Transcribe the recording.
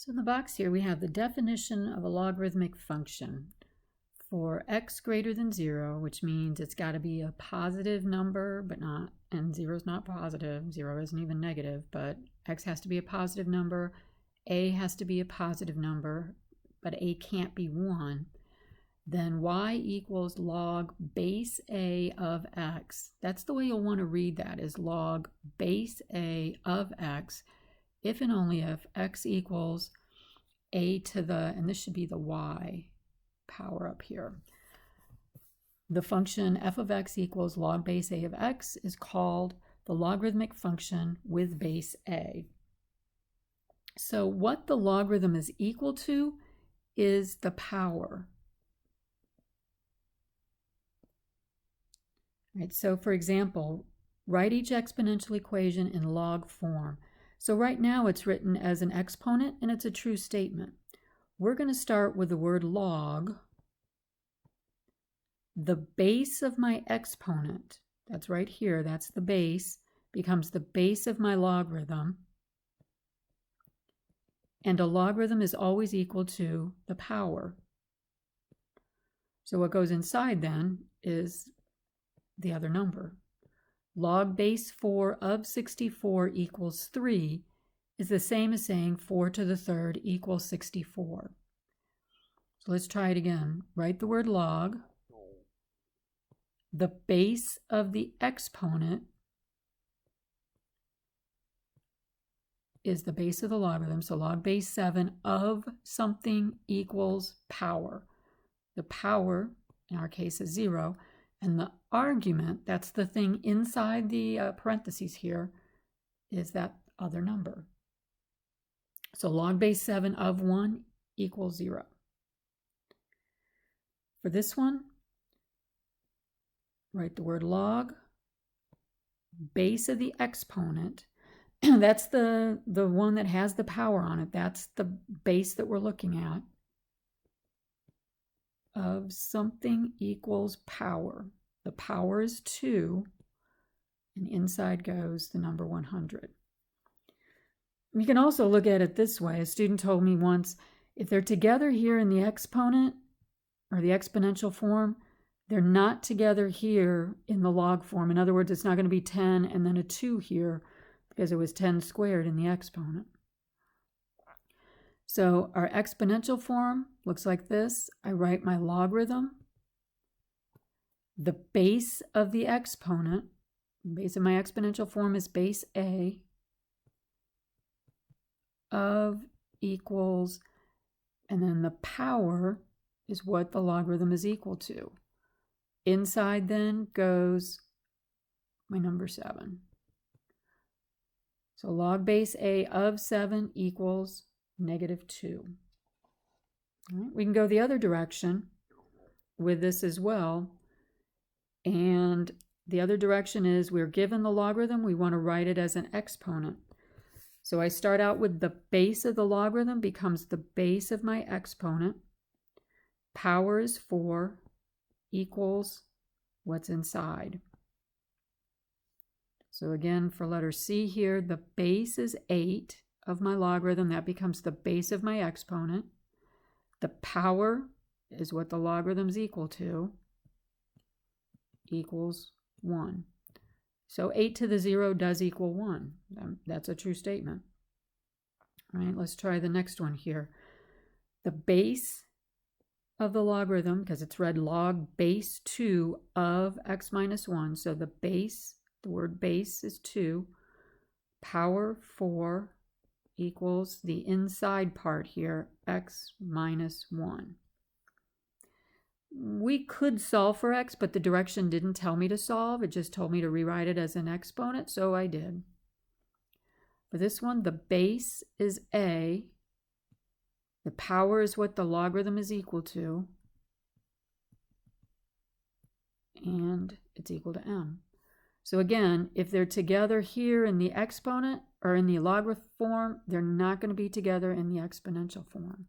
So in the box here we have the definition of a logarithmic function. For x greater than 0, which means it's got to be a positive number, but not, and 0 is not positive, 0 isn't even negative, but x has to be a positive number, a has to be a positive number, but a can't be 1, then y equals log base a of x. That's the way you'll want to read that, is log base a of x, if and only if x equals a to the, and this should be the y power up here. The function f of x equals log base a of x is called the logarithmic function with base a. So what the logarithm is equal to is the power. Right, so for example, write each exponential equation in log form. So right now it's written as an exponent and it's a true statement. We're going to start with the word log. The base of my exponent, that's right here, that's the base, becomes the base of my logarithm. And a logarithm is always equal to the power. So what goes inside then is the other number. Log base 4 of 64 equals 3 is the same as saying 4 to the third equals 64. So let's try it again. Write the word log. The base of the exponent is the base of the logarithm. So log base 7 of something equals power. The power, in our case, is 0. And the argument, that's the thing inside the parentheses here, is that other number. So log base 7 of 1 equals 0. For this one, write the word log, base of the exponent. That's the one that has the power on it. That's the base that we're looking at. Of something equals power. The power is 2, and inside goes the number 100. We can also look at it this way. A student told me once, if they're together here in the exponent or the exponential form, they're not together here in the log form. In other words, it's not going to be 10 and then a 2 here because it was 10 squared in the exponent. So our exponential form looks like this. I write my logarithm. The base of the exponent, base of my exponential form is base a of equals, and then the power is what the logarithm is equal to. Inside then goes my number 7. So log base a of 7 equals -2. All right, we can go the other direction with this as well. And the other direction is we're given the logarithm, we want to write it as an exponent. So I start out with the base of the logarithm becomes the base of my exponent. Power is 4 equals what's inside. So again, for letter C here, the base is 8 of my logarithm. That becomes the base of my exponent. The power is what the logarithm is equal to, equals 1. So 8 to the 0 does equal 1. That's a true statement. All right, let's try the next one here. The base of the logarithm, because it's read log base 2 of x minus 1. So the base, the word base is 2. Power 4 equals the inside part here, x minus 1. We could solve for x, but the direction didn't tell me to solve. It just told me to rewrite it as an exponent, so I did. For this one, the base is a. The power is what the logarithm is equal to. And it's equal to m. So again, if they're together here in the exponent or in the logarithm form, they're not going to be together in the exponential form.